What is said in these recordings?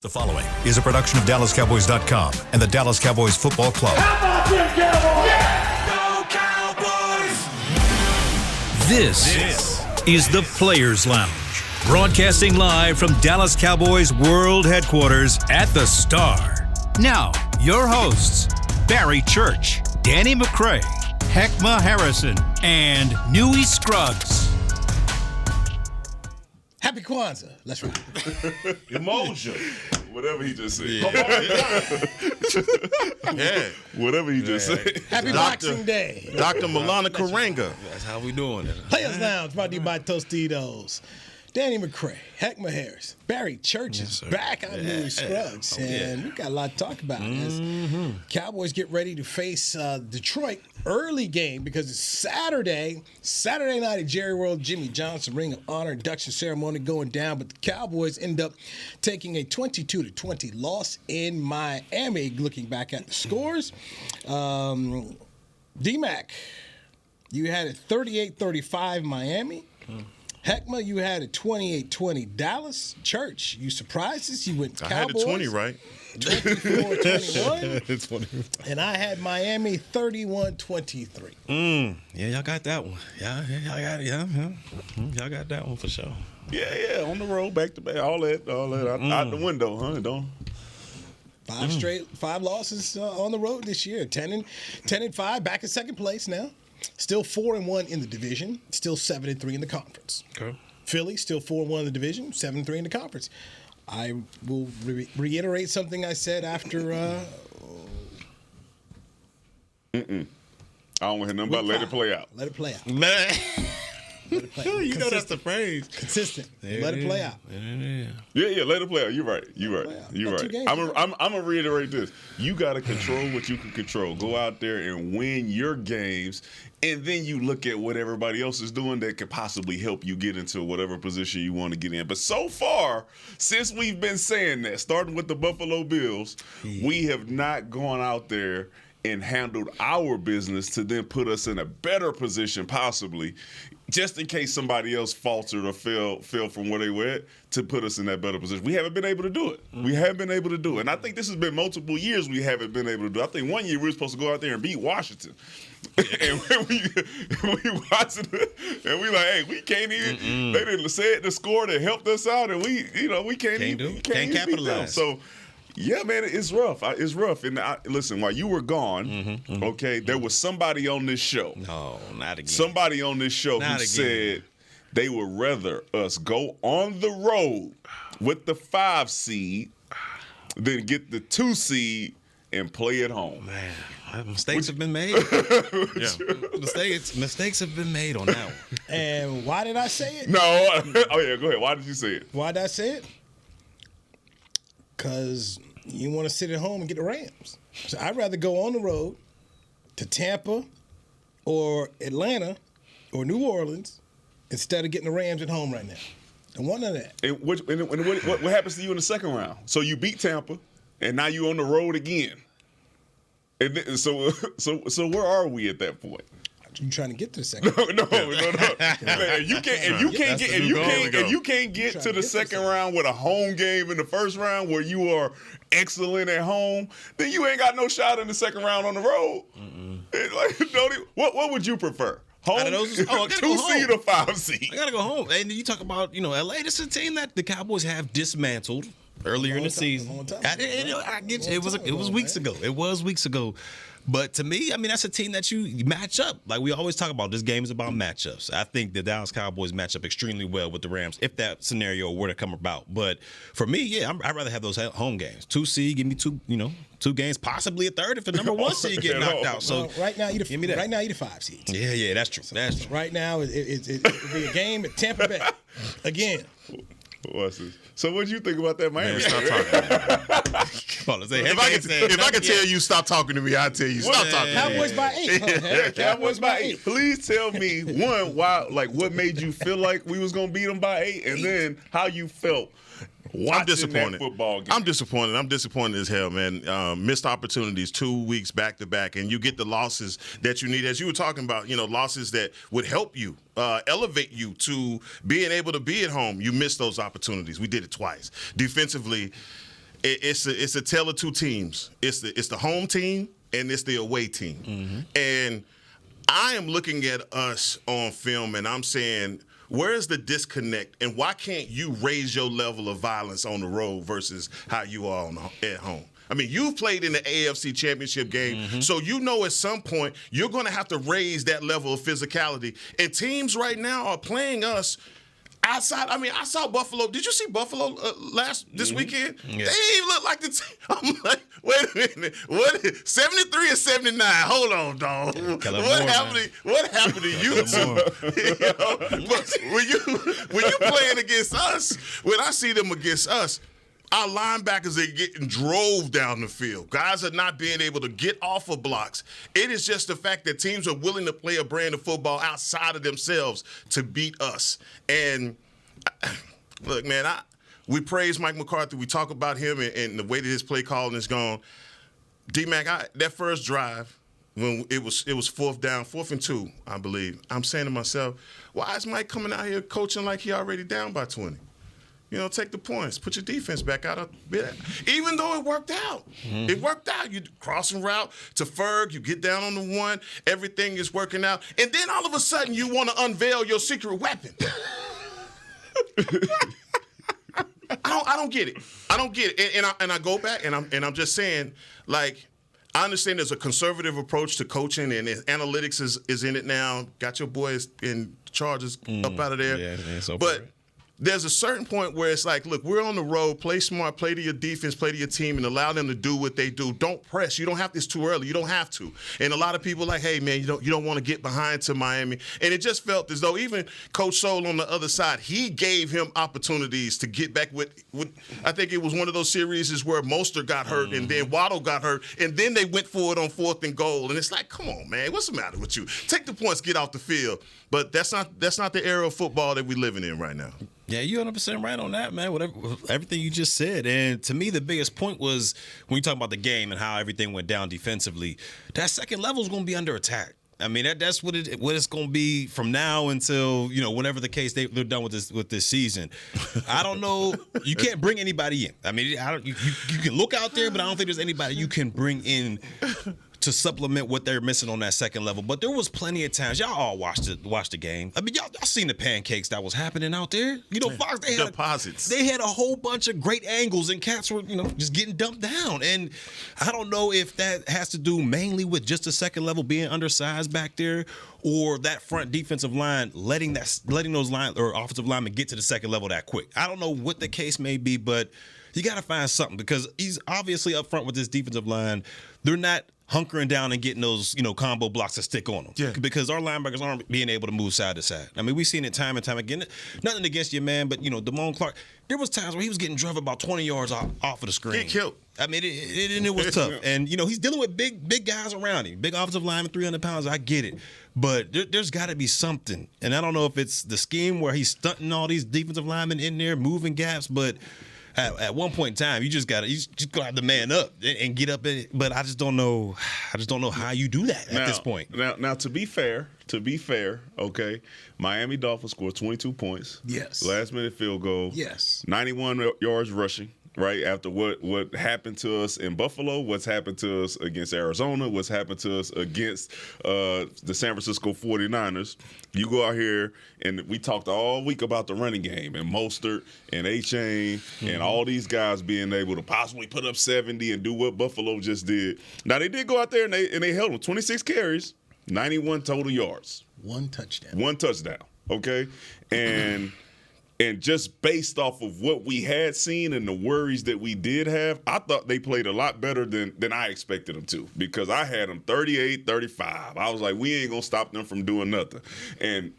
The following is a production of DallasCowboys.com and the Dallas Cowboys Football Club. How about them Cowboys? Yeah! Go Cowboys! This is the Players Lounge, broadcasting live from Dallas Cowboys World Headquarters at the Star. Now, your hosts, Barry Church, Danny McCray, Heckma Harrison, and Newey Scruggs. Happy Kwanzaa. Let's ride. Emotion. Whatever he just said. Yeah. Whatever he just said. Happy Boxing Day. Dr. Milana Karenga. That's how we doing it. Players Lounge brought to you by Tostitos. Danny McCray, Heckma Harris, Barry Church is back. I'm Newey Scruggs. And we got a lot to talk about as Cowboys get ready to face Detroit early game because it's Saturday night at Jerry World. Jimmy Johnson Ring of Honor induction ceremony going down, but the Cowboys end up taking a 22-20 loss in Miami. Looking back at the scores, D-Mac, you had it 38-35 Miami. Heckma, you had a 28-20 Dallas. Church, you surprised us. You went Cowboys. I had the 20 right. 24-21. And I had Miami 31-23. Yeah, y'all got that one. Yeah, y'all got it. Yeah. Y'all got that one for sure. Yeah, on the road, back to back, all that out the window, huh? Don't. Five losses on the road this year. 10-5, back in second place now. Still 4-1 in the division. Still 7-3 in the conference. Okay. Philly still 4-1 in the division. 7-3 in the conference. I will reiterate something I said after. I don't want to hear nothing about let it play out. Let it play out. Man. Let it play out. You know that's the phrase. Consistent. Let it play out. Yeah, let it play out. You're right. You're right. I'm gonna reiterate this. You got to control what you can control. Go out there and win your games, and then you look at what everybody else is doing that could possibly help you get into whatever position you want to get in. But so far, since we've been saying that, starting with the Buffalo Bills, we have not gone out there and handled our business to then put us in a better position possibly, just in case somebody else faltered or fell from where they were at, to put us in that better position. We haven't been able to do it. We haven't been able to do it. And I think this has been multiple years we haven't been able to do it. I think one year we were supposed to go out there and beat Washington. And we watching it, and we like, hey, we can't even, they didn't say it to score that helped us out, and we can't even capitalize. So, yeah, man, it's rough. It's rough. And listen, while you were gone, okay, there was somebody on this show. No, not again. Somebody on this show who said they would rather us go on the road with the 5 seed than get the 2 seed and play at home. Man, mistakes have been made. Mistakes have been made on that one. And why did I say it? No. Oh, yeah, go ahead. Why did you say it? Why did I say it? Because you want to sit at home and get the Rams. So I'd rather go on the road to Tampa or Atlanta or New Orleans instead of getting the Rams at home right now. Don't want none of that. And what happens to you in the second round? So you beat Tampa, and now you're on the road again. And then, so where are we at that point? You trying to get to the second? No. If you can't get to the second round with a home game in the first round where you are excellent at home, then you ain't got no shot in the second round on the road. What would you prefer? Home, I gotta 2 go seed or 5 seed? I gotta go home. And you talk about, LA. This is a team that the Cowboys have dismantled earlier in the season. I get you. It was weeks ago. It was weeks ago. But to me, that's a team that you match up. Like we always talk about, this game is about matchups. I think the Dallas Cowboys match up extremely well with the Rams if that scenario were to come about. But for me, I'd rather have those home games. 2 seed, give me 2 games, possibly a third if the number 1 seed get knocked out. So right now, give me that. Right now, you're the 5 seed. Yeah, that's true. That's true. Right now, it'll be a game at Tampa Bay again. What's this? So what do you think about that Miami? Stop talking. If I can tell you stop talking to me, I'll tell you stop talking to me. Cowboys by 8. Cowboys by 8. Please tell me, one, why, what made you feel like we was going to beat them by 8, and then how you felt I'm disappointed. That football game. I'm disappointed as hell, man. Missed opportunities 2 weeks back to back, and you get the losses that you need. As you were talking about, losses that would help you, elevate you to being able to be at home. You missed those opportunities. We did it twice. Defensively, it's a tale of two teams. It's the home team and it's the away team. Mm-hmm. And I am looking at us on film and I'm saying, where is the disconnect, and why can't you raise your level of violence on the road versus how you are at home? I mean, you've played in the AFC Championship game, so you know at some point you're going to have to raise that level of physicality. And teams right now are playing us outside. I mean, I saw Buffalo. Did you see Buffalo this weekend? Yeah. They didn't even look like the team. I'm like, wait a minute. What? 73 and 79. Hold on, dog. What happened to you two? But when you playing against us, when I see them against us, our linebackers are getting drove down the field. Guys are not being able to get off of blocks. It is just the fact that teams are willing to play a brand of football outside of themselves to beat us. And look, man, we praise Mike McCarthy. We talk about him and the way that his play calling is gone. D-Mac, that first drive, when it was 4th and 2, I believe, I'm saying to myself, why is Mike coming out here coaching like he already down by 20? You know, take the points. Put your defense back out a bit. Even though it worked out. Mm-hmm. It worked out. You crossing route to Ferg. You get down on the one. Everything is working out. And then all of a sudden you want to unveil your secret weapon. I don't get it. I don't get it. And I go back and I'm just saying, like, I understand there's a conservative approach to coaching and analytics is in it now. Got your boys in charges up out of there. Yeah, it's okay. But there's a certain point where it's like, look, we're on the road. Play smart. Play to your defense. Play to your team, and allow them to do what they do. Don't press. You don't have to. It's too early. You don't have to. And a lot of people are like, hey, man, you don't want to get behind to Miami. And it just felt as though even Coach Soul on the other side, he gave him opportunities to get back with I think it was one of those series where Mostert got hurt and then Waddle got hurt, and then they went for it on 4th and goal. And it's like, come on, man, what's the matter with you? Take the points, get off the field. But that's not the era of football that we're living in right now. Yeah, you're 100% right on that, man. Everything you just said. And to me, the biggest point was when you talk about the game and how everything went down defensively, that second level is going to be under attack. I mean, that's what it's going to be from now until, whenever the case they're done with this season. I don't know. You can't bring anybody in. I mean, you can look out there, but I don't think there's anybody you can bring in to supplement what they're missing on that second level. But there was plenty of times. Y'all all watched the game. I mean, y'all seen the pancakes that was happening out there. Fox, they had deposits. They had a whole bunch of great angles, and cats were, just getting dumped down. And I don't know if that has to do mainly with just the second level being undersized back there, or that front defensive line letting those line or offensive linemen get to the second level that quick. I don't know what the case may be, but you got to find something, because he's obviously up front with this defensive line. They're not hunkering down and getting those, combo blocks to stick on them. Yeah. Because our linebackers aren't being able to move side to side. I mean, we've seen it time and time again. Nothing against your man, but, Damone Clark, there was times where he was getting driven about 20 yards off of the screen. Get killed. I mean, it was tough. And, he's dealing with big guys around him. Big offensive lineman, 300 pounds. I get it. But there's got to be something. And I don't know if it's the scheme where he's stunting all these defensive linemen in there, moving gaps, but at one point in time, you just gotta have the man up and get up in it. But I just don't know how you do that at this point. Now, to be fair, okay, Miami Dolphins scored 22 points. Yes. Last minute field goal. Yes. 91 yards rushing. Right after what happened to us in Buffalo, what's happened to us against Arizona, what's happened to us against the San Francisco 49ers. You go out here, and we talked all week about the running game and Mostert and A-Chain and all these guys being able to possibly put up 70 and do what Buffalo just did. Now, they did go out there and they held them 26 carries, 91 total yards. One touchdown. Okay? And just based off of what we had seen and the worries that we did have, I thought they played a lot better than I expected them to, because I had them 38-35. I was like, we ain't going to stop them from doing nothing. And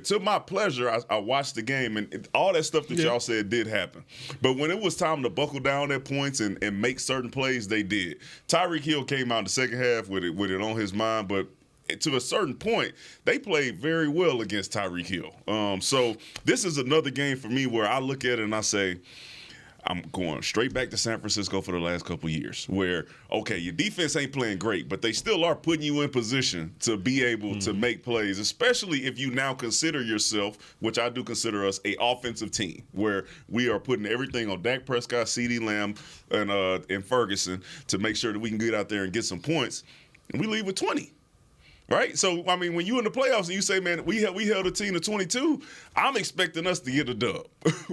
to my pleasure, I watched the game, and all that stuff that y'all said did happen. But when it was time to buckle down at points and make certain plays, they did. Tyreek Hill came out in the second half with it on his mind, but to a certain point, they played very well against Tyreek Hill. So this is another game for me where I look at it and I say, I'm going straight back to San Francisco for the last couple of years where, okay, your defense ain't playing great, but they still are putting you in position to be able to make plays, especially if you now consider yourself, which I do consider us, a offensive team where we are putting everything on Dak Prescott, CeeDee Lamb, and Ferguson to make sure that we can get out there and get some points. And we leave with 20. Right? So, I mean, when you in the playoffs and you say, man, we held a team to 22, I'm expecting us to get a dub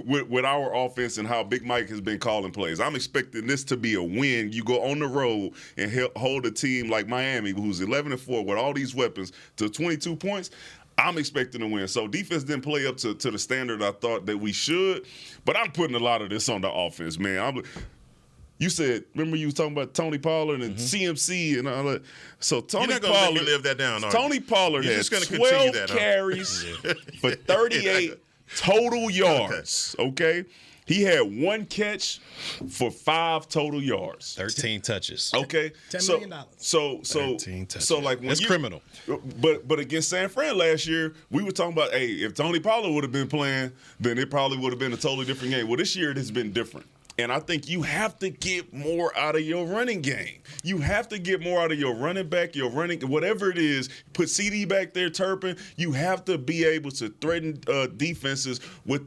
with our offense and how Big Mike has been calling plays. I'm expecting this to be a win. You go on the road and hold a team like Miami, who's 11-4 with all these weapons, to 22 points. I'm expecting to win. So defense didn't play up to the standard I thought that we should, but I'm putting a lot of this on the offense, man. You said, remember you was talking about Tony Pollard and CMC and all that. So Tony You're not gonna Pollard, let me live that down, are you? Tony Pollard You're had just gonna 12 that, carries for 38 total yards. Okay, he had 1 catch for 5 total yards. 13 touches. Okay, $10 million. So 13 touches. So like when that's criminal. But against San Fran last year, we were talking about, hey, if Tony Pollard would have been playing, then it probably would have been a totally different game. Well, this year it has been different. And I think you have to get more out of your running game. You have to get more out of your running back, your running, whatever it is. Put CD back there, Turpin. You have to be able to threaten defenses with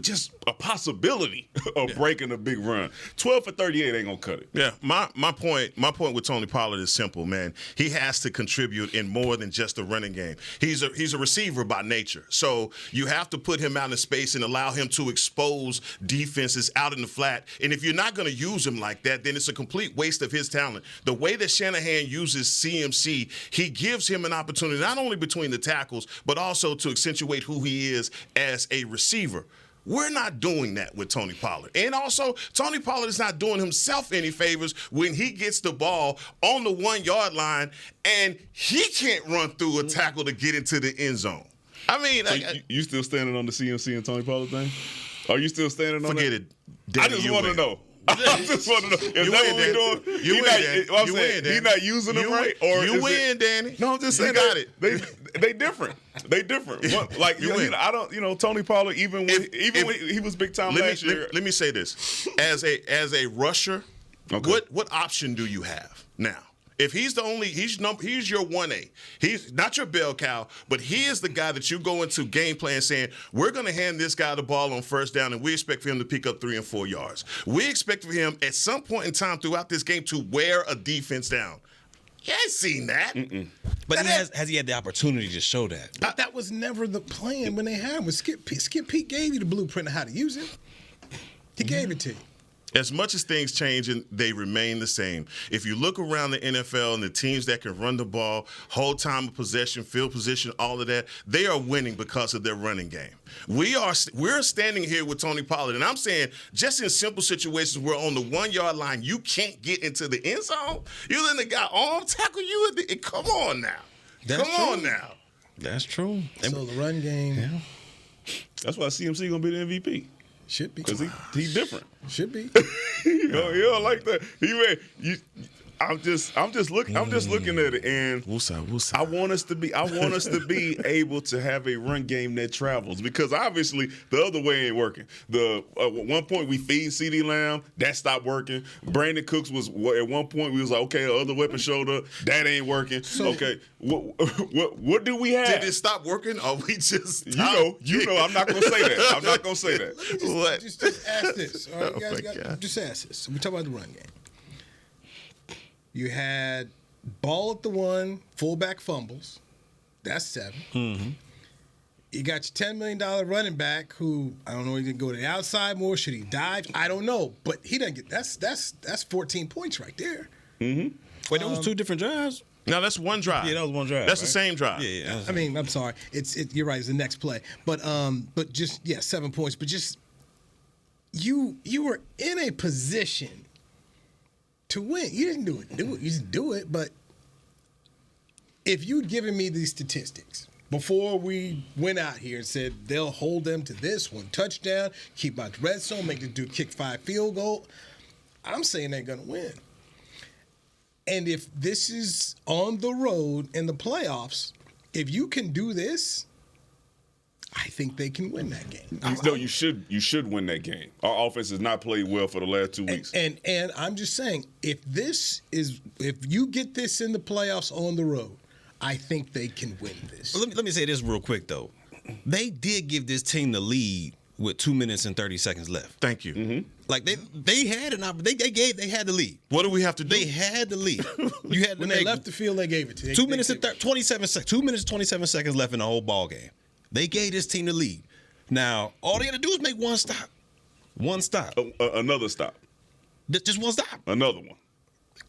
just a possibility of breaking a big run. 12 for 38 ain't gonna cut it. Yeah, my point with Tony Pollard is simple, man. He has to contribute in more than just the running game. He's a receiver by nature, so you have to put him out in space and allow him to expose defenses out in the flat. And if you're not going to use him like that, then it's a complete waste of his talent. The way that Shanahan uses CMC, he gives him an opportunity not only between the tackles, but also to accentuate who he is as a receiver. We're not doing that with Tony Pollard. And also, Tony Pollard is not doing himself any favors when he gets the ball on the 1-yard line and he can't run through a tackle to get into the end zone. I mean, so you still standing on the CMC and Tony Pollard thing? Are you still standing on that? Forget it. I just want to know. I just want to know. Is that what we're doing? You win, Danny. He's not using them right? Or you win, Danny. No, I'm just saying. You got it. They different. They different. Like, you win. I don't, Tony Pollard, even when he was big time last year. Let me say this. As a rusher, okay, what option do you have now? If he's the only, he's your 1A. He's not your bell cow, but he is the guy that you go into game plan saying, we're going to hand this guy the ball on first down, and we expect for him to pick up 3 and 4 yards. We expect for him at some point in time throughout this game to wear a defense down. He ain't seen that. Mm-mm. But has he had the opportunity to show that? But that was never the plan when they had him. Skip Pete gave you the blueprint of how to use it. He gave it to you. As much as things change, and they remain the same. If you look around the NFL and the teams that can run the ball, hold time of possession, field position, all of that, they are winning because of their running game. We're standing here with Tony Pollard, and I'm saying just in simple situations where on the 1-yard line you can't get into the end zone, you let the guy arm tackle you. Come on now. On now. That's true. So the run game. Yeah. That's why CMC going to be the MVP. Should be. Because he's different. Should be. You don't like that. I'm just looking at it, and I want us to be able to have a run game that travels, because obviously the other way ain't working. At one point we feed CeeDee Lamb, that stopped working. Brandon Cooks was at one point we was like, okay, other weapon showed up, that ain't working. So, okay, what do we have? Did it stop working, or we just you know I'm not gonna say that. I'm not gonna say that. Just ask this. All right, you guys just ask this. So we talk about the run game. You had ball at the 1, fullback fumbles. That's 7. Mm-hmm. You got your $10 million running back who, I don't know, he can go to the outside more. Should he dive? I don't know. But he doesn't get that's 14 points right there. Mm-hmm. Wait, that was 2 different drives? No, that's one drive. Yeah, that was one drive. That's right? the same drive. Yeah. I mean, I'm sorry. You're right. It's the next play. But just 7 points. But just you were in a position to win. You didn't do it. You didn't do it. But if you'd given me these statistics before we went out here and said they'll hold them to this 1 touchdown, keep out the red zone, make the dude kick 5 field goal, I'm saying they're going to win. And if this is on the road in the playoffs, if you can do this, I think they can win that game. No, you should win that game. Our offense has not played well for the last 2 weeks. And I'm just saying, if you get this in the playoffs on the road, I think they can win this. Well, let me say this real quick though. They did give this team the lead with 2 minutes and 30 seconds left. Thank you. Mm-hmm. Like they had an opportunity. They had the lead. What do we have to do? They had the lead. You had when they left the field, they gave it to you. 2 minutes and 27 seconds. 2 minutes 27 seconds left in the whole ball game. They gave this team the lead. Now all they had to do is make one stop. One stop. Another stop. Just one stop. Another one.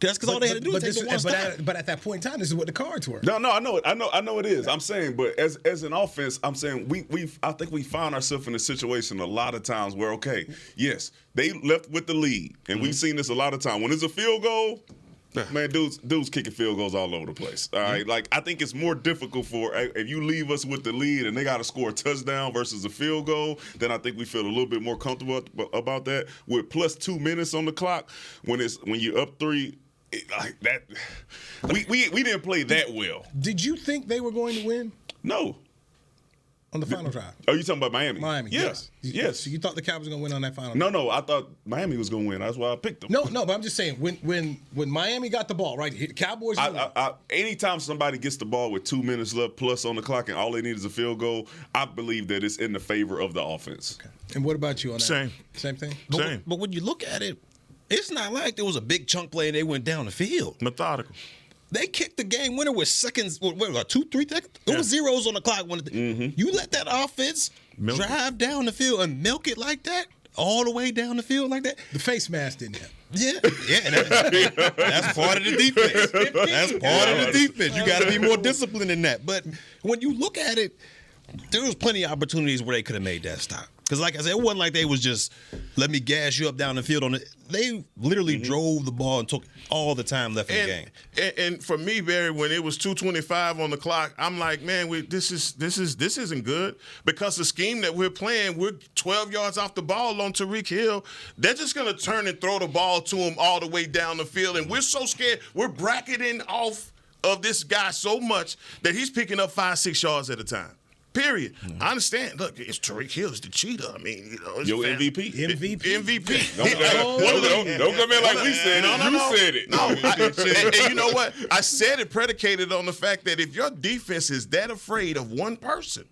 That's because all they had to do was take the one stop. But at that point in time, this is what the cards were. No, I know it. I know it is. I'm saying, but as an offense, I'm saying I think we found ourselves in a situation a lot of times where, okay, yes, they left with the lead, and we've seen this a lot of times. When it's a field goal, man, dudes kicking field goals all over the place. All right, like I think it's more difficult for if you leave us with the lead and they got to score a touchdown versus a field goal. Then I think we feel a little bit more comfortable about that. With plus 2 minutes on the clock, when you're up 3. Like that, we didn't play that well. Did you think they were going to win? No. On the final drive. Are you talking about Miami? Miami. Yes. So you thought the Cowboys were going to win on that final No, drive? no. I thought Miami was going to win. That's why I picked them. No. But I'm just saying when Miami got the ball, right? The Cowboys. Anytime somebody gets the ball with 2 minutes left plus on the clock and all they need is a field goal, I believe that it's in the favor of the offense. Okay. And what about you on that? Same thing. Same. But when you look at it, it's not like there was a big chunk play and they went down the field. Methodical. They kicked the game winner with seconds, 2, 3 seconds? There was zeros on the clock. You let that offense drive down the field and milk it like that, all the way down the field like that. The face mask didn't have. Yeah, and that's part of the defense. That's part of the defense. You got to be more disciplined than that. But when you look at it, there was plenty of opportunities where they could have made that stop. Because, like I said, it wasn't like they was just, let me gas you up down the field on it. They literally drove the ball and took all the time left in the game. And for me, Barry, when it was 2:25 on the clock, I'm like, man, this isn't good. Because the scheme that we're playing, we're 12 yards off the ball on Tyreek Hill. They're just going to turn and throw the ball to him all the way down the field. And we're so scared. We're bracketing off of this guy so much that he's picking up 5-6 yards at a time. Period. I understand. Look, it's Tyreek Hill, it's the cheetah. I mean, it's Your MVP. MVP. Don't come in like we said it. You said it. No, and you know what? I said it predicated on the fact that if your defense is that afraid of one person,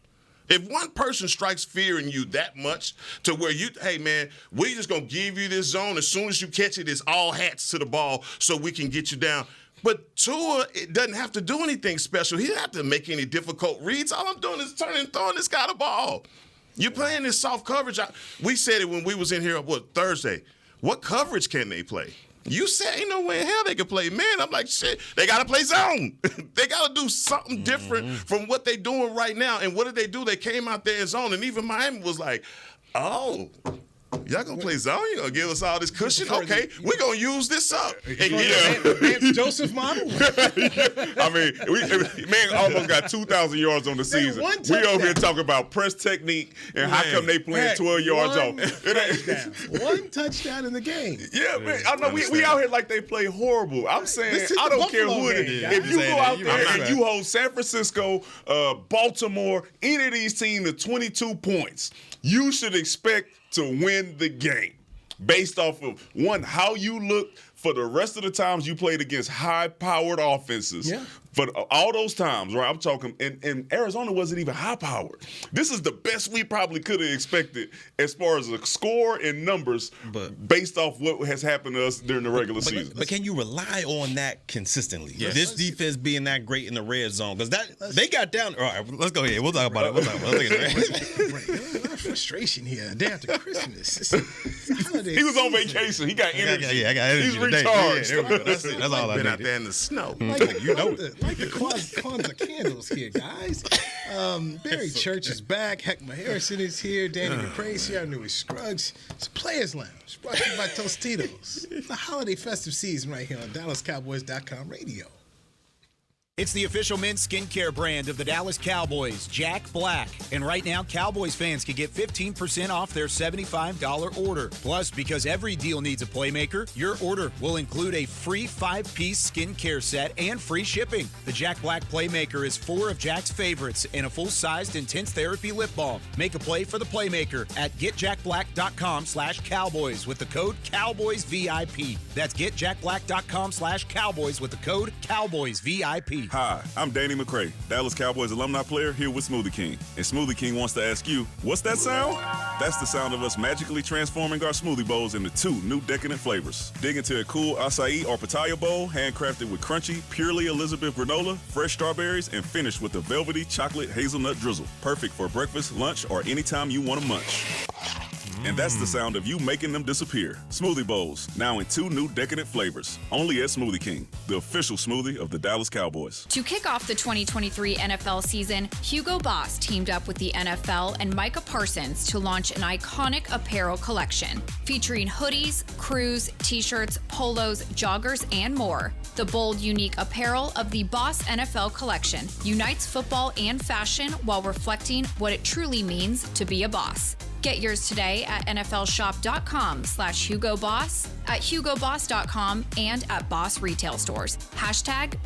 if one person strikes fear in you that much to where hey, man, we're just going to give you this zone. As soon as you catch it, it's all hats to the ball so we can get you down. But Tua, it doesn't have to do anything special. He doesn't have to make any difficult reads. All I'm doing is turning and throwing this guy the ball. You're playing this soft coverage. We said it when we was in here, Thursday. What coverage can they play? You said ain't no way in hell they can play man. I'm like, shit, they got to play zone. They got to do something different from what they doing right now. And what did they do? They came out there in zone. And even Miami was like, oh, y'all gonna play zone? You gonna give us all this cushion? Okay, we're gonna use this up. And Joseph model. I mean, man almost got 2,000 yards on the season. We over here talking about press technique and how come they playing 12 yards off. One touchdown in the game. Yeah, man. I know we out here like they play horrible. I'm saying I don't care who it is. If you go out there and you hold San Francisco, Baltimore, any of these teams to 22 points, you should expect to win the game based off of how you look for the rest of the times you played against high-powered offenses. Yeah. For all those times, right? I'm talking, and Arizona wasn't even high-powered. This is the best we probably could have expected as far as a score and numbers based off what has happened to us during the regular season. But can you rely on that consistantly? Yes. This defense being that great in the red zone? Because they got down. All right, let's go ahead. We'll talk about it. Let's look at it. A lot of frustration here. Day after Christmas. It's a holiday He was on season. vacation. He got energy. I got energy. He's today. recharged. Yeah, there we go. That's it. That's all I Been out needed. there in the snow. Like the Kwanzaa candles here, guys. Barry Church is back. Heckma Harrison is here. Danny McCrae's here. Our newest Scruggs. It's Players Lounge, brought to you by Tostitos. The holiday festive season right here on DallasCowboys.com radio. It's the official men's skincare brand of the Dallas Cowboys, Jack Black. And right now, Cowboys fans can get 15% off their $75 order. Plus, because every deal needs a playmaker, your order will include a free 5-piece skincare set and free shipping. The Jack Black Playmaker is 4 of Jack's favorites and a full-sized intense therapy lip balm. Make a play for the Playmaker at getjackblack.com/Cowboys with the code CowboysVIP. That's getjackblack.com/Cowboys with the code CowboysVIP. Hi, I'm Danny McCray, Dallas Cowboys alumni player here with Smoothie King. And Smoothie King wants to ask you, what's that sound? That's the sound of us magically transforming our smoothie bowls into 2 new decadent flavors. Dig into a cool acai or pitaya bowl, handcrafted with crunchy, purely Elizabeth granola, fresh strawberries, and finished with a velvety chocolate hazelnut drizzle. Perfect for breakfast, lunch, or anytime you want to munch. And that's the sound of you making them disappear. Smoothie bowls, now in 2 new decadent flavors. Only at Smoothie King, the official smoothie of the Dallas Cowboys. To kick off the 2023 NFL season, Hugo Boss teamed up with the NFL and Micah Parsons to launch an iconic apparel collection featuring hoodies, crews, t-shirts, polos, joggers, and more. The bold, unique apparel of the Boss NFL collection unites football and fashion while reflecting what it truly means to be a boss. Get yours today at nflshop.com/HugoBoss, at HugoBoss.com, and at Boss retail stores.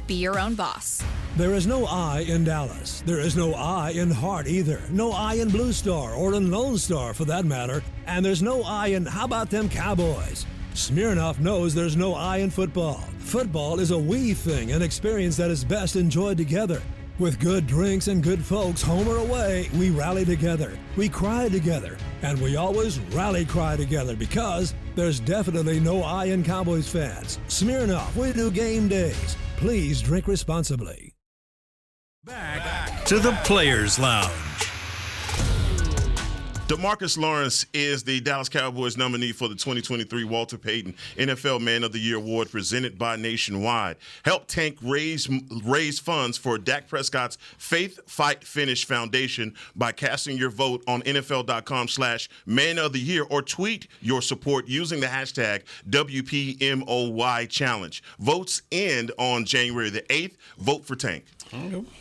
#Be your own boss. There is no I in Dallas. There is no I in Hart either. No I in Blue Star or in Lone Star for that matter. And there's no I in how about them Cowboys? Smirnoff knows there's no I in football. Football is a we thing, an experience that is best enjoyed together. With good drinks and good folks, home or away, we rally together, we cry together, and we always rally cry together because there's definitely no I in Cowboys fans. Smirnoff, we do game days. Please drink responsibly. Back to the Players Lounge. DeMarcus Lawrence is the Dallas Cowboys nominee for the 2023 Walter Payton NFL Man of the Year Award presented by Nationwide. Help Tank raise funds for Dak Prescott's Faith Fight Finish Foundation by casting your vote on NFL.com/Man of the Year or tweet your support using the hashtag WPMOY Challenge. Votes end on January the 8th. Vote for Tank.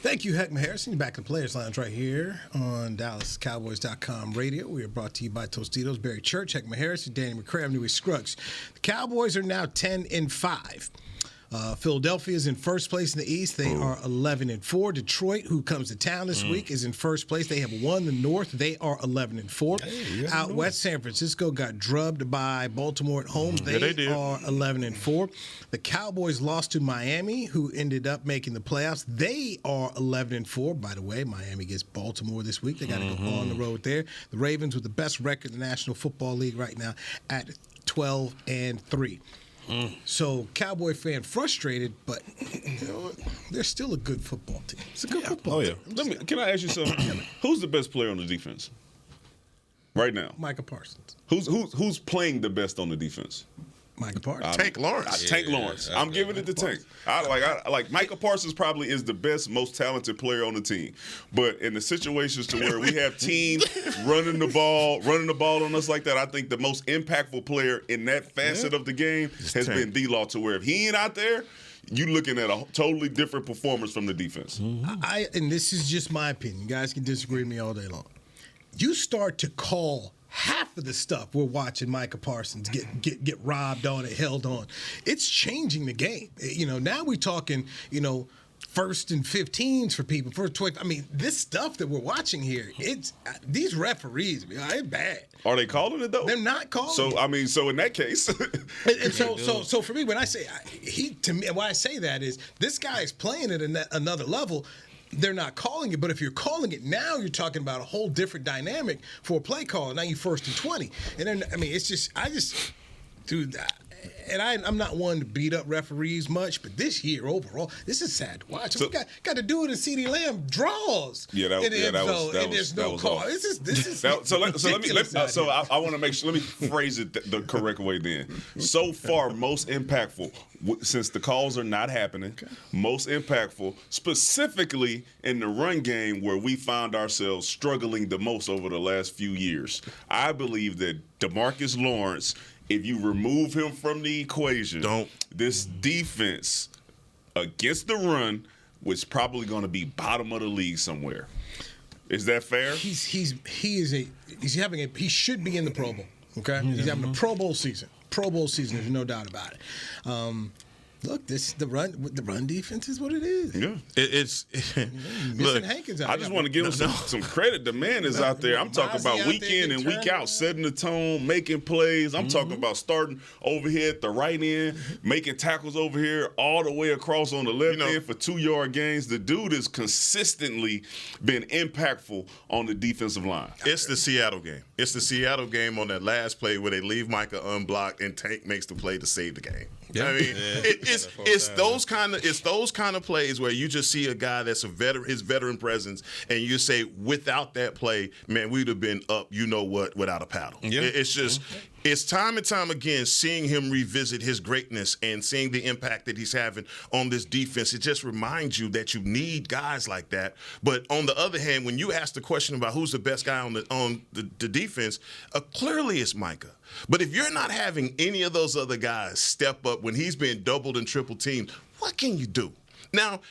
Thank you, Heckman Harrison. You're back in the Players Lounge right here on DallasCowboys.com radio. We are brought to you by Tostitos, Barry Church, Heckman Harrison, Danny McCray, I'm Louis Scruggs. The Cowboys are now 10-5. Philadelphia is in first place in the East. They are 11-4. Detroit, who comes to town this week, is in first place. They have won the North. They are 11-4. Out west, San Francisco got drubbed by Baltimore at home. They are 11-4. The Cowboys lost to Miami, who ended up making the playoffs. They are 11-4. By the way, Miami gets Baltimore this week. They got to go on the road there. The Ravens with the best record in the National Football League right now at 12-3. So, Cowboy fan frustrated, but you know, they're still a good football team. It's a good football team. Can I ask you something? Who's the best player on the defense right now? Micah Parsons. Who's playing the best on the defense? Micah Parsons. Tank Lawrence. Tank Lawrence. I'm giving it to Tank. I like Micah Parsons probably is the best, most talented player on the team. But in the situations to where we have teams running the ball on us like that, I think the most impactful player in that facet of the game has been D-Law, to where if he ain't out there, you looking at a totally different performance from the defense. And this is just my opinion. You guys can disagree with me all day long. You start to call half of the stuff we're watching Micah Parsons get robbed on and held on. It's changing the game. You know, now we're talking, you know, 1st and 15s for people, first 20. I mean, this stuff that we're watching here, it's these referees, it's bad. Are they calling it though? They're not calling so, it. I mean, so in that case. and so for me, when I say why I say that is this guy is playing at another level. They're not calling it, but if you're calling it now, you're talking about a whole different dynamic for a play call. Now you're 1st and 20. And then, I mean, dude, and I'm not one to beat up referees much, but this year overall, this is sad to watch. So, we got to do it in CeeDee Lamb draws. There's no call. This is I want to make sure. Let me phrase it the correct way. Then, so far, most impactful since the calls are not happening. Most impactful, specifically in the run game, where we found ourselves struggling the most over the last few years. I believe that DeMarcus Lawrence, if you remove him from the equation, this defense against the run was probably going to be bottom of the league somewhere. Is that fair? He should be in the Pro Bowl. Okay, he's having a Pro Bowl season. Pro Bowl season, there's no doubt about it. Look, the run defense is what it is. Yeah, look, Hankins out I just want to give him some credit. The man is out there. I'm talking about week in and week out, setting the tone, making plays. I'm talking about starting over here at the right end, making tackles over here, all the way across on the left end for 2-yard gains. The dude has consistently been impactful on the defensive line. It's the Seattle game. It's the Seattle game on that last play where they leave Micah unblocked and Tank makes the play to save the game. Yeah. I mean, it's those kind of plays where you just see a guy that's his veteran presence, and you say, without that play, man, we'd have been up, without a paddle. Yeah. It's just. It's time and time again seeing him revisit his greatness and seeing the impact that he's having on this defense. It just reminds you that you need guys like that. But on the other hand, when you ask the question about who's the best guy on the defense, clearly it's Micah. But if you're not having any of those other guys step up when he's being doubled and triple teamed, what can you do? Now,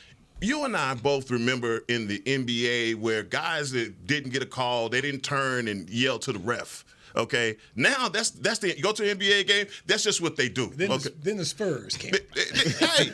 you and I both remember in the NBA where guys that didn't get a call, they didn't turn and yell to the ref. Okay, now that's the you go to an NBA game. That's just what they do. Then the Spurs came. Hey,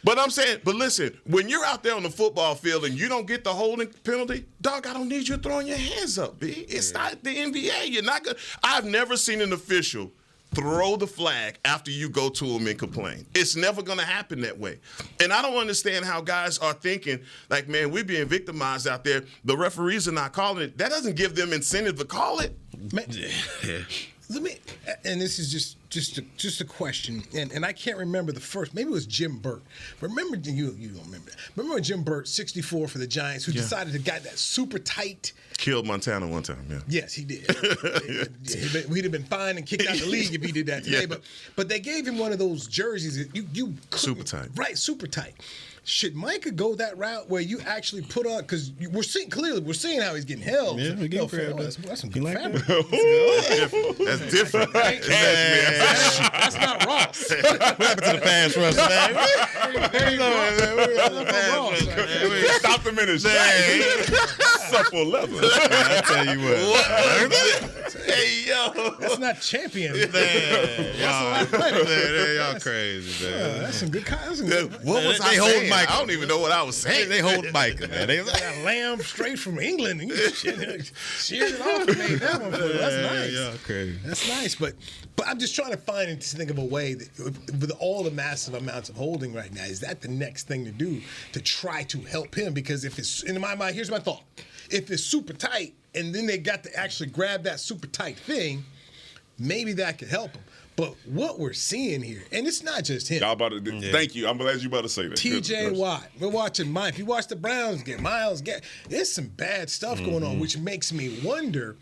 but listen, when you're out there on the football field and you don't get the holding penalty, dog, I don't need you throwing your hands up. B. It's not the NBA. You're not gonna. I've never seen an official throw the flag after you go to him and complain. It's never going to happen that way. And I don't understand how guys are thinking, like, man, we're being victimized out there. The referees are not calling it. That doesn't give them incentive to call it. And this is just a question, and I can't remember the first. Maybe it was Jim Burt. Remember, you don't remember that. Remember when Jim Burt, 64 for the Giants, who decided to get that super tight. Killed Montana one time, yeah. Yes, he did. We'd have been fined and kicked out of the league if he did that today. Yeah. But they gave him one of those jerseys that you super tight. Right, super tight. Should Micah go that route where you actually put on, because we're seeing how he's getting held. Yeah, we get that's some good fabric. That's different. That's not Ross. What happened to the pass rush, man? Stop the minute. Supple leather. I tell you what. Hey, yo. That's not champion. Y'all crazy, man. That's some good. What was I saying? I don't even know what I was saying. They hold Micah, man. They got lamb straight from England. And you sheared it off and made that one for you. That's nice. Yeah, crazy. That's nice, but I'm just trying to think of a way that, with all the massive amounts of holding right now, is that the next thing to do to try to help him? Because if it's, in my mind, here's my thought: if it's super tight and then they got to actually grab that super tight thing, maybe that could help him. But what we're seeing here, and it's not just him. Thank you. I'm glad you about to say that. TJ Watt. We're watching Mike. If you watch the Browns get Miles get, there's some bad stuff going on, which makes me wonder,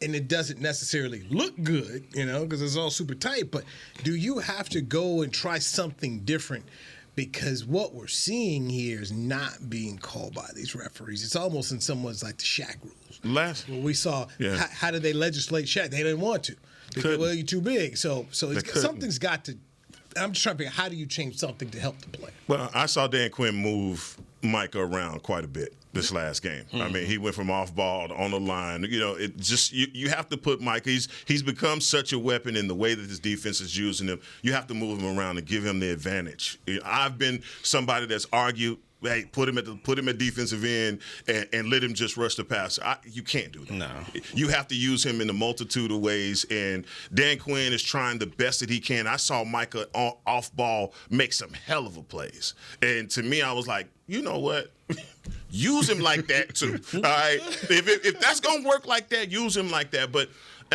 and it doesn't necessarily look good, because it's all super tight, but do you have to go and try something different? Because what we're seeing here is not being called by these referees. It's almost in some ways like the Shaq rules. Where we saw, how did they legislate Shaq? They didn't want to. Because, well, you're too big. So something's got to – I'm just trying to figure out, how do you change something to help the player? Well, I saw Dan Quinn move Micah around quite a bit this last game. I mean, he went from off ball to on the line. It just you have to put Micah. He's become such a weapon in the way that this defense is using him. You have to move him around and give him the advantage. I've been somebody that's argued, hey, put him at defensive end and let him just rush the pass. You can't do that. No. You have to use him in a multitude of ways, and Dan Quinn is trying the best that he can. I saw Micah off ball make some hell of a plays. And to me, I was like, you know what? Use him like that too. All right? If that's going to work like that, use him like that. But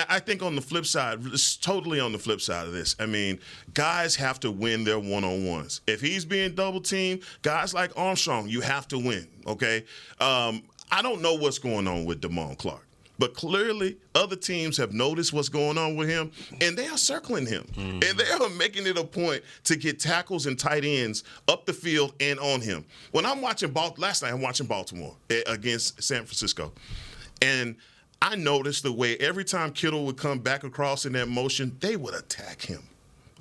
I think on the flip side, it's totally on the flip side of this. I mean, guys have to win their one-on-ones. If he's being double-teamed, guys like Armstrong, you have to win, okay? I don't know what's going on with Damone Clark, but clearly other teams have noticed what's going on with him, and they are circling him. And they are making it a point to get tackles and tight ends up the field and on him. When I'm watching last night I'm watching Baltimore against San Francisco, and I noticed the way every time Kittle would come back across in that motion, they would attack him.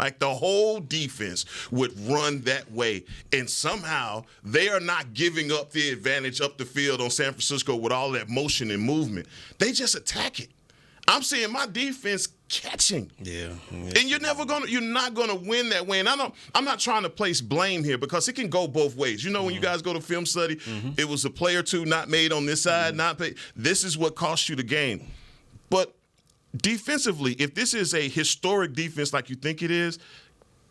Like the whole defense would run that way, and somehow they are not giving up the advantage up the field on San Francisco with all that motion and movement. They just attack it. I'm seeing my defense catching. Yeah. And you're not gonna win that way. And I'm not trying to place blame here because it can go both ways. You know, when you guys go to film study, it was a play or two not made on this side, not paid. This is what cost you the game. But defensively, if this is a historic defense like you think it is,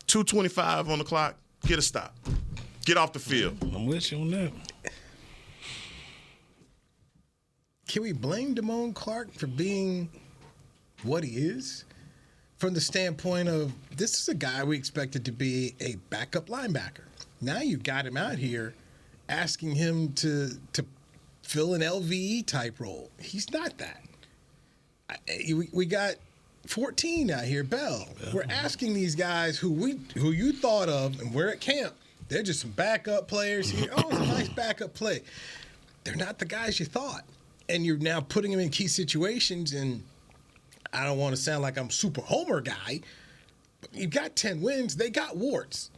2:25 on the clock, get a stop. Get off the field. I'm with you on that. Can we blame Damone Clark for being what he is? From the standpoint of, this is a guy we expected to be a backup linebacker. Now you've got him out here asking him to fill an LVE type role. He's not that. We got 14 out here, Bell. We're asking these guys who you thought of, and we're at camp. They're just some backup players here. Oh, it's a nice backup play. They're not the guys you thought. And you're now putting them in key situations, and I don't want to sound like I'm super homer guy, but you got 10 wins. They got warts.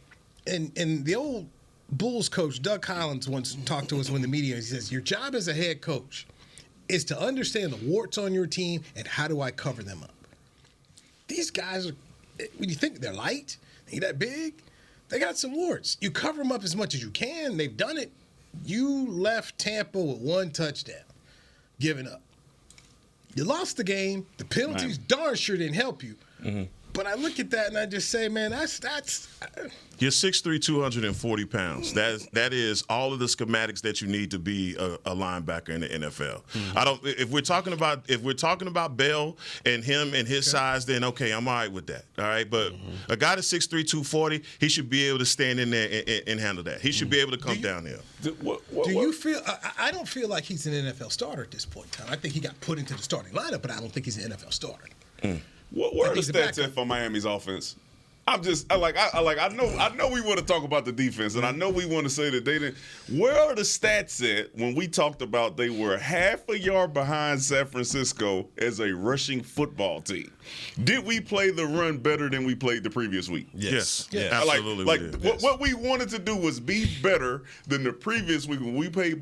And the old Bulls coach, Doug Collins, once talked to us when the media, he says, your job as a head coach is to understand the warts on your team and how do I cover them up. These guys are, when you think they're light, ain't that big, they got some warts. You cover them up as much as you can. They've done it. You left Tampa with 1 touchdown. Giving up. You lost the game. The penalties darn sure didn't help you. Mm-hmm. But I look at that and I just say, man, that's. You're 6'3", 240 pounds. That is all of the schematics that you need to be a linebacker in the NFL. Mm-hmm. If we're talking about Bell and him and his size, then okay, I'm all right with that. All right, but a guy that's 6'3", 240, he should be able to stand in there and handle that. He should be able to come downhill. Do you feel? I don't feel like he's an NFL starter at this point in time. I think he got put into the starting lineup, but I don't think he's an NFL starter. Where are the stats at for Miami's offense? I know we want to talk about the defense, and I know we want to say that they didn't. Where are the stats at when we talked about they were half a yard behind San Francisco as a rushing football team? Did we play the run better than we played the previous week? Yes. Absolutely. What we wanted to do was be better than the previous week when we played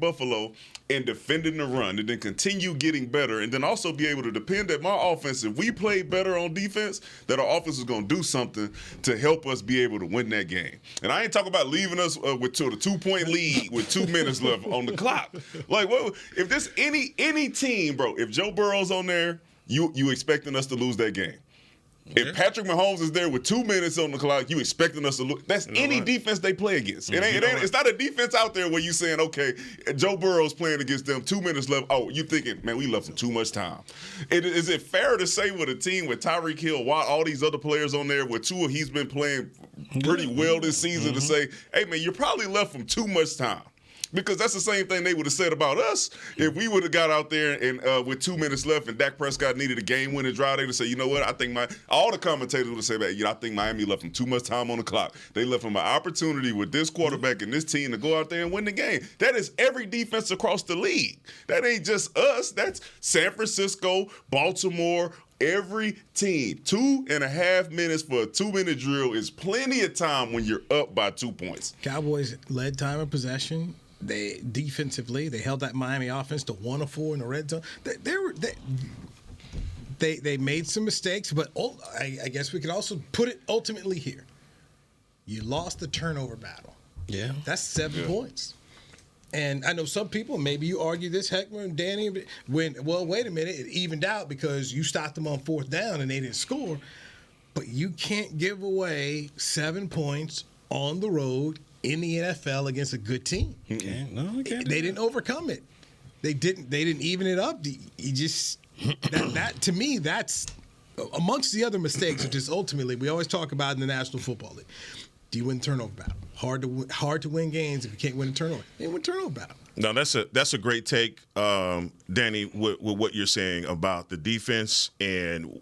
Buffalo and defending the run, and then continue getting better, and then also be able to depend at my offense. If we play better on defense, that our offense is going to do something to help us be able to win that game. And I ain't talking about leaving us with the 2-point lead with 2 minutes left on the clock. Like, if there's any team, bro, if Joe Burrow's on there, you expecting us to lose that game. If Patrick Mahomes is there with 2 minutes on the clock, you expecting us to lose. That's any defense they play against. It's not a defense out there where you saying, okay, Joe Burrow's playing against them, 2 minutes left. Oh, you thinking, man, we left them too much time. Is it fair to say with a team with Tyreek Hill, while all these other players on there, with Tua, he's been playing pretty well this season, to say, hey, man, you probably left them too much time? Because that's the same thing they would have said about us if we would have got out there and with 2 minutes left and Dak Prescott needed a game-winning drive. They would say, you know what? I think all the commentators would have said, I think Miami left them too much time on the clock. They left them an opportunity with this quarterback and this team to go out there and win the game. That is every defense across the league. That ain't just us. That's San Francisco, Baltimore, every team. 2.5 minutes for a 2-minute drill is plenty of time when you're up by 2 points. Cowboys led time of possession. They defensively, they held that Miami offense to 1 of 4 in the red zone. They made some mistakes, but I guess we could also put it ultimately here. You lost the turnover battle. Yeah, that's 7 points. And I know some people, maybe you argue this, Heckman and Danny, wait a minute, it evened out because you stopped them on 4th down and they didn't score. But you can't give away 7 points on the road in the NFL against a good team. You can't. They didn't overcome it. They didn't even it up. You just that to me, that's amongst the other mistakes, which is ultimately we always talk about in the National Football League. Do you win turnover battle? Hard to win games if you can't win a turnover. You can't win turnover battle. No, that's a great take, Danny, with what you're saying about the defense and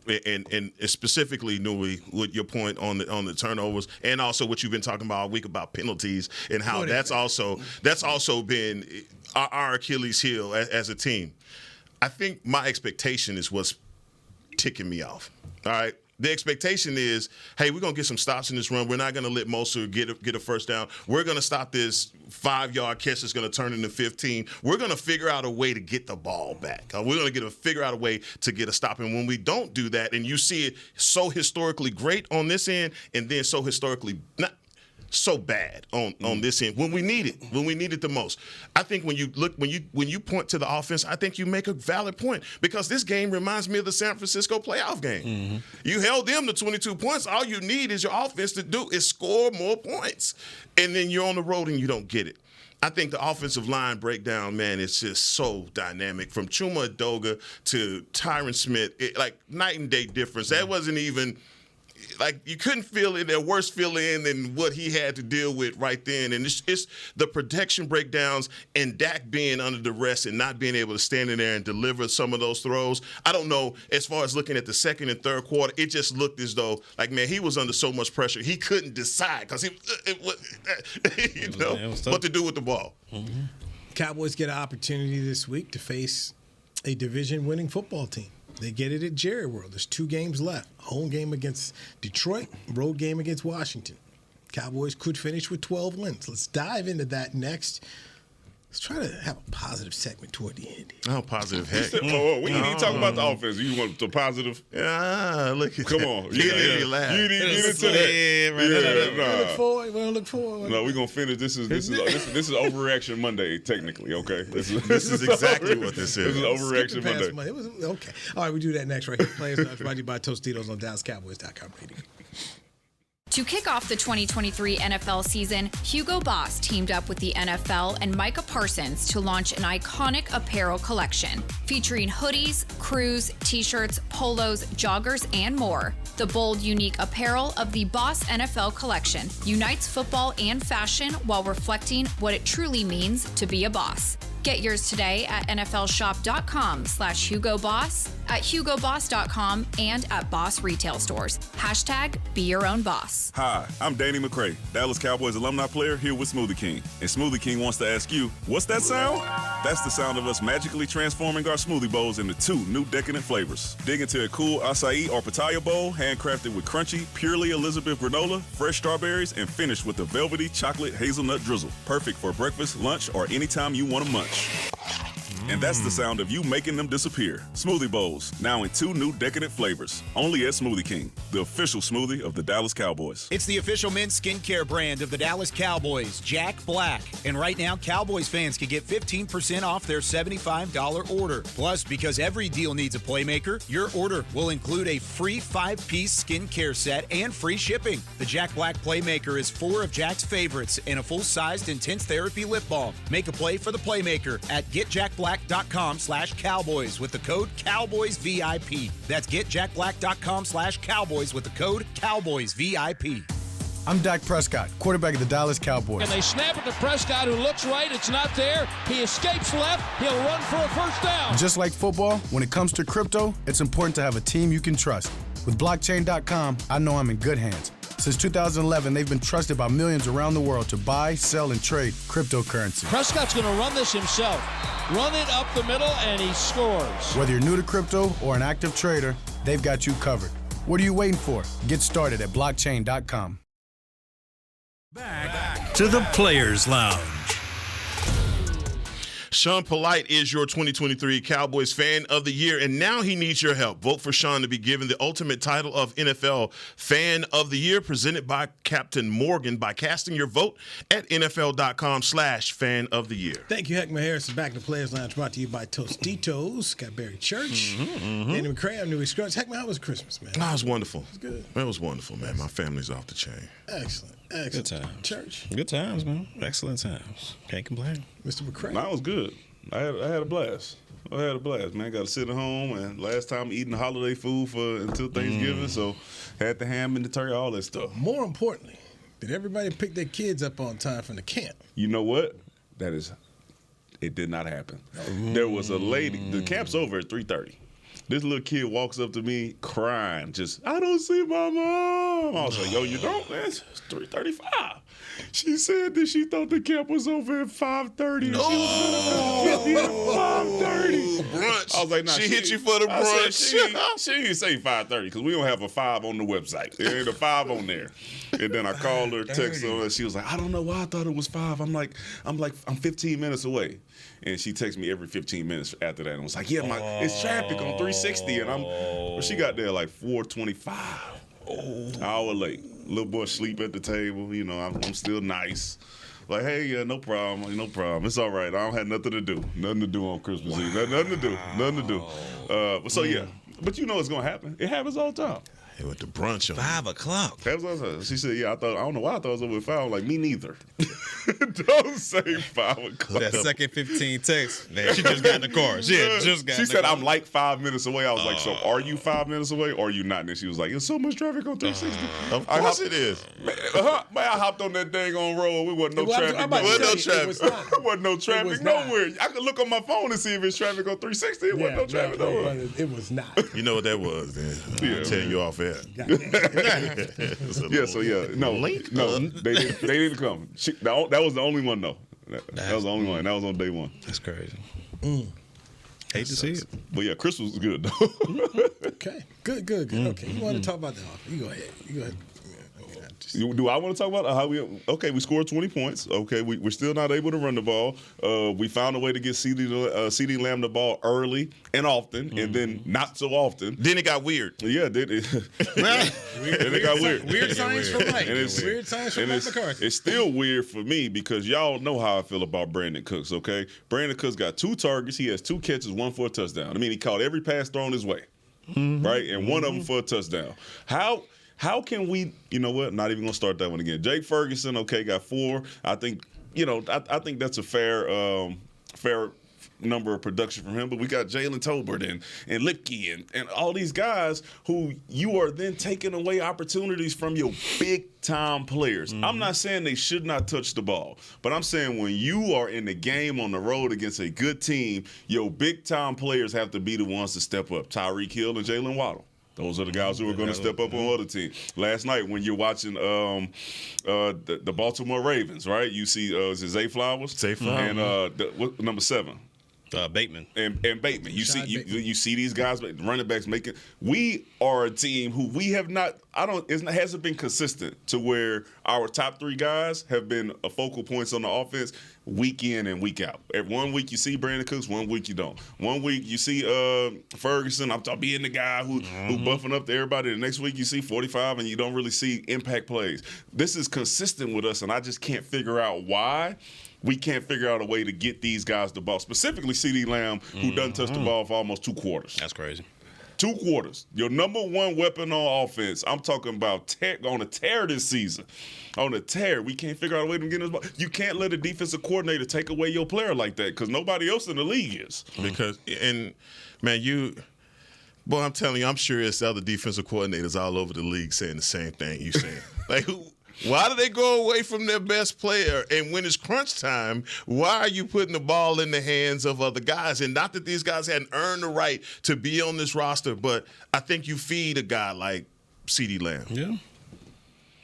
specifically, Nui, with your point on the turnovers, and also what you've been talking about all week about penalties and how that's also been our Achilles heel as a team. I think my expectation is what's ticking me off. All right. The expectation is, hey, we're going to get some stops in this run. We're not going to let Moser get a first down. We're going to stop this 5-yard catch that's going to turn into 15. We're going to figure out a way to get the ball back. We're going to figure out a way to get a stop. And when we don't do that, and you see it so historically great on this end and then so historically not so bad on this end when we need it the most. I think when you point to the offense, I think you make a valid point, because this game reminds me of the San Francisco playoff game. Mm-hmm. You held them to 22 points. All you need is your offense to do is score more points, and then you're on the road and you don't get it. I think the offensive line breakdown, man, is just so dynamic. From Chuma Edoga to Tyron Smith, like night and day difference. That wasn't even like, you couldn't feel it, their worst fill-in than what he had to deal with right then. And it's the protection breakdowns and Dak being under duress and not being able to stand in there and deliver some of those throws. I don't know, as far as looking at the second and third quarter, it just looked as though, like, man, he was under so much pressure. He couldn't decide because what to do with the ball. Mm-hmm. Cowboys get an opportunity this week to face a division-winning football team. They get it at Jerry World. There's 2 games left. Home game against Detroit, road game against Washington. Cowboys could finish with 12 wins. Let's dive into that next. Let's try to have a positive segment toward the end. Oh, positive heck. We didn't even talk about the offense. You want the positive? Yeah, look at Come that. on. You laugh. You didn't get into that. Look forward. No, we're going to finish. This is Overreaction Monday, technically, okay? This is exactly what this is. This is Overreaction Monday. It was, okay. All right, we do that next right here. Players Lunch brought to you by Tostitos on DallasCowboys.com radio. To kick off the 2023 NFL season, Hugo Boss teamed up with the NFL and Micah Parsons to launch an iconic apparel collection featuring hoodies, crews, t-shirts, polos, joggers, and more. The bold, unique apparel of the Boss NFL collection unites football and fashion while reflecting what it truly means to be a boss. Get yours today at nflshop.com/HugoBoss, at HugoBoss.com, and at Boss retail stores. #Be your own boss. Hi, I'm Danny McCray, Dallas Cowboys alumni player here with Smoothie King. And Smoothie King wants to ask you, what's that sound? That's the sound of us magically transforming our smoothie bowls into 2 new decadent flavors. Dig into a cool acai or pitaya bowl, handcrafted with crunchy, purely Elizabeth granola, fresh strawberries, and finished with a velvety chocolate hazelnut drizzle. Perfect for breakfast, lunch, or anytime you want to munch. And that's the sound of you making them disappear. Smoothie bowls, now in 2 new decadent flavors. Only at Smoothie King, the official smoothie of the Dallas Cowboys. It's the official men's skincare brand of the Dallas Cowboys, Jack Black. And right now, Cowboys fans can get 15% off their $75 order. Plus, because every deal needs a playmaker, your order will include a free 5-piece skincare set and free shipping. The Jack Black Playmaker is 4 of Jack's favorites and a full-sized intense therapy lip balm. Make a play for the playmaker at getjackblack.com/Cowboys with the code CowboysVIP. That's getjackblack.com/Cowboys with the code CowboysVIP. I'm Dak Prescott, quarterback of the Dallas Cowboys. And they snap it to Prescott, who looks right. It's not there. He escapes left. He'll run for a first down. Just like football, when it comes to crypto, it's important to have a team you can trust. With blockchain.com, I know I'm in good hands. Since 2011, they've been trusted by millions around the world to buy, sell, and trade cryptocurrency. Prescott's going to run this himself. Run it up the middle, and he scores. Whether you're new to crypto or an active trader, they've got you covered. What are you waiting for? Get started at blockchain.com. Back to the Players Lounge. Sean Polite is your 2023 Cowboys Fan of the Year, and now he needs your help. Vote for Sean to be given the ultimate title of NFL Fan of the Year, presented by Captain Morgan, by casting your vote at NFL.com/Fan of the Year. Thank you, Heckma Harris. Is back in the Players Lounge, brought to you by Tostitos. Got Barry Church. Danny McCray, I'm Newey Scruggs. Heckma, how was Christmas, man? Oh, it was wonderful. It was good. It was wonderful, man. My family's off the chain. Excellent. Good times. Church. Good times, man. Excellent times. Can't complain. Mr. McCray. Mine was good. I had a blast. Man. Got to sit at home, and last time eating holiday food until Thanksgiving, so had the ham and the turkey, all that stuff. More importantly, did everybody pick their kids up on time from the camp? You know what? It did not happen. There was a lady. The camp's over at 3:30. This little kid walks up to me crying, I don't see my mom. I was like, yo, you don't, man? It's 3:35. She said that she thought the camp was over at 5:30. No. She was going to at 5:30. Brunch. I was like, nah, she hit you for the brunch. She didn't say 5:30 because we don't have a 5 on the website. There ain't a 5 on there. And then I called her, texted her, and she was like, I don't know why I thought it was 5. I'm 15 minutes away. And she texts me every 15 minutes after that and was like, yeah, it's traffic on 360. And she got there like 4:25. Hour late. Little boy sleep at the table. You know, I'm still nice. Like, hey, yeah, no problem. No problem. It's all right. I don't have nothing to do. Nothing to do on Christmas Eve. Nothing to do. Nothing to do. So, yeah. But you know it's going to happen. It happens all the time. He went to brunch on 5 o'clock. She said, yeah, I don't know why I thought it was over at 5. I was like, me neither. Don't say 5 o'clock. That second 15 text, man, she just got in the car. She said, I'm like 5 minutes away. I was like, so are you 5 minutes away or are you not? And then she was like, there's so much traffic on 360. Of course it is. Man, I hopped on that dang on road. We wasn't no traffic. There wasn't no traffic nowhere. I could look on my phone and see if it's traffic on 360. It wasn't no traffic nowhere. It was not. You know what that was, then? I'll tell you off air. They didn't come. That was the only one though. That was the only one. That was on day one. That's crazy. Hate to see it, but yeah, Christmas was good though. Okay, good. Okay, you want to talk about that? You go ahead. Do I want to talk about how we scored 20 points. Okay, we're still not able to run the ball. We found a way to get CeeDee Lamb the ball early and often, and then not so often. Then it got weird. Yeah, then it got weird. Weird science from Mike. Weird science from Mike McCarthy. It's still weird for me because y'all know how I feel about Brandon Cooks, okay? Brandon Cooks got 2 targets. He has 2 catches, 1 for a touchdown. I mean, he caught every pass thrown his way, right? And one of them for a touchdown. How can we, you know what, not even going to start that one again. Jake Ferguson, okay, got 4. I think, I think that's a fair number of production from him. But we got Jalen Tolbert and Lipke and all these guys who you are then taking away opportunities from your big-time players. I'm not saying they should not touch the ball, but I'm saying when you are in the game on the road against a good team, your big-time players have to be the ones to step up. Tyreek Hill and Jalen Waddle. Those are the guys who are going to step up on other teams. Last night, when you're watching the Baltimore Ravens, right? You see Zay Flowers, and number 7. Bateman and Bateman. You see these guys, running backs making. We are a team who we have not. It hasn't been consistent to where our top 3 guys have been focal points on the offense week in and week out. One week you see Brandon Cooks, one week you don't. One week you see Ferguson. I'm talking being the guy who buffing up to everybody. The next week you see 45 and you don't really see impact plays. This is consistent with us, and I just can't figure out why. We can't figure out a way to get these guys the ball, specifically CeeDee Lamb, who doesn't touch the ball for almost 2 quarters. That's crazy. 2 quarters. Your number 1 weapon on offense. I'm talking about on a tear this season. On a tear. We can't figure out a way to get his ball. You can't let a defensive coordinator take away your player like that because nobody else in the league is. Because, I'm telling you, I'm sure it's other defensive coordinators all over the league saying the same thing you saying. Why do they go away from their best player? And when it's crunch time, why are you putting the ball in the hands of other guys? And not that these guys hadn't earned the right to be on this roster, but I think you feed a guy like CeeDee Lamb. Yeah.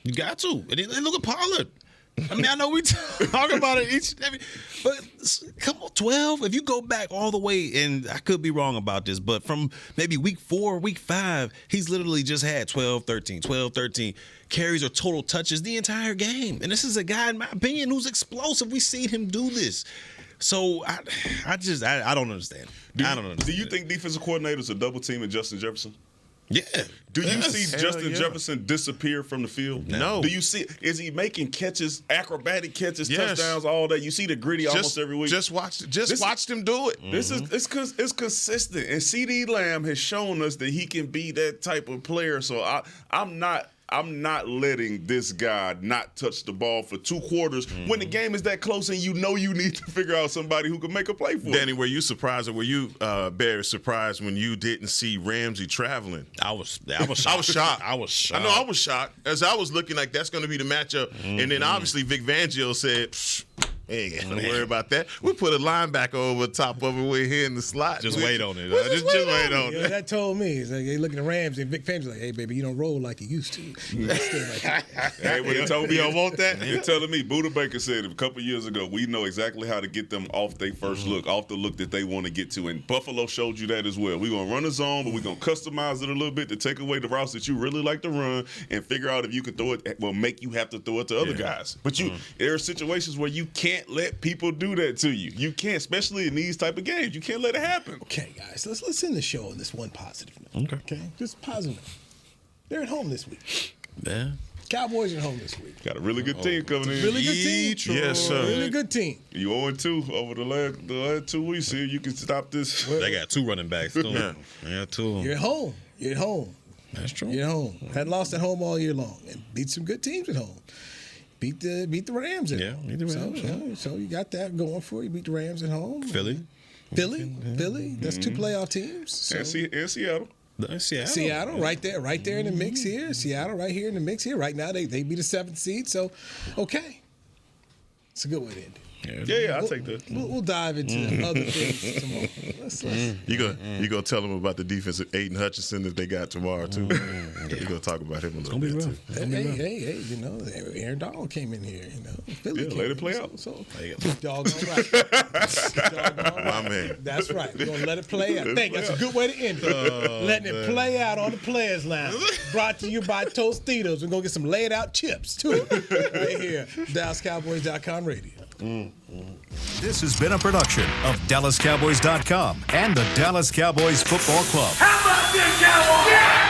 You got to. And then look at Pollard. I mean, I know we talk about it but come on, 12. If you go back all the way, and I could be wrong about this, but from maybe week 4, week 5, he's literally just had 12, 13 carries or total touches the entire game. And this is a guy, in my opinion, who's explosive. We've seen him do this. So I don't understand. Do you think defensive coordinators are double teaming Justin Jefferson? Yeah. Do you see Justin Jefferson disappear from the field? No. Do you see? Is he making catches, acrobatic catches, touchdowns, all that? You see the gritty almost every week. Just watch him do it. This is it's consistent, and CeeDee Lamb has shown us that he can be that type of player. So I'm not letting this guy not touch the ball for 2 quarters when the game is that close and you know you need to figure out somebody who can make a play for Danny, were you surprised or were you, Barry, surprised when you didn't see Ramsey traveling? I was shocked. I was shocked. I know I was shocked as I was looking like that's going to be the matchup. And then obviously Vic Fangio said, Ain't got to worry about that. We put a linebacker over the top of it. We're here in the slot. Just wait on it. Just wait on it. That told me. It's like, they look at the Rams and Vic Fangio's like, hey, baby, you don't roll like you used to. Hey, when they told me you don't want that, you're telling me. Buda Baker said a couple years ago, we know exactly how to get them off their first look, off the look that they want to get to. And Buffalo showed you that as well. We're going to run a zone, but we're going to customize it a little bit to take away the routes that you really like to run and figure out if you can throw it, will make you have to throw it to other guys. But there are situations where you can't let people do that to you. You can't, especially in these type of games. You can't let it happen. Okay, guys, let's end the show on this one positive note. Okay, just positive note. They're at home this week. Yeah. Cowboys are home this week. Got a really good team coming in. Really good team. Yes, sir. Really good team. You 0-2 over the last 2 weeks here. You can stop this. They got 2 running backs. Yeah, 2. You're at home. You're at home. That's true. You're at home. Hadn't lost at home all year long and beat some good teams at home. Beat the Rams at home. Beat the Rams. So you got that going for you. Beat the Rams at home. Philly. That's 2 playoff teams. So. And Seattle. Seattle, right there in the mix here. Seattle, right here in the mix here. Right now, they be the 7th seed. So, okay, it's a good way to end it. Yeah, I'll take that. We'll dive into other things tomorrow. Let's You gonna tell them about the defense of Aiden Hutchinson that they got tomorrow too? You gonna talk about him a little bit too. Hey, you know, Aaron Donald came in here. You know, Philly let it play out. So doggone right. My man. That's right. We're gonna let it play out. I think that's a good way to end it. Letting it play out on the Players Lounge. Brought to you by Tostitos. We're gonna get some laid out chips too, right here. DallasCowboys.com radio. This has been a production of DallasCowboys.com and the Dallas Cowboys Football Club. How about this, Cowboys? Yeah!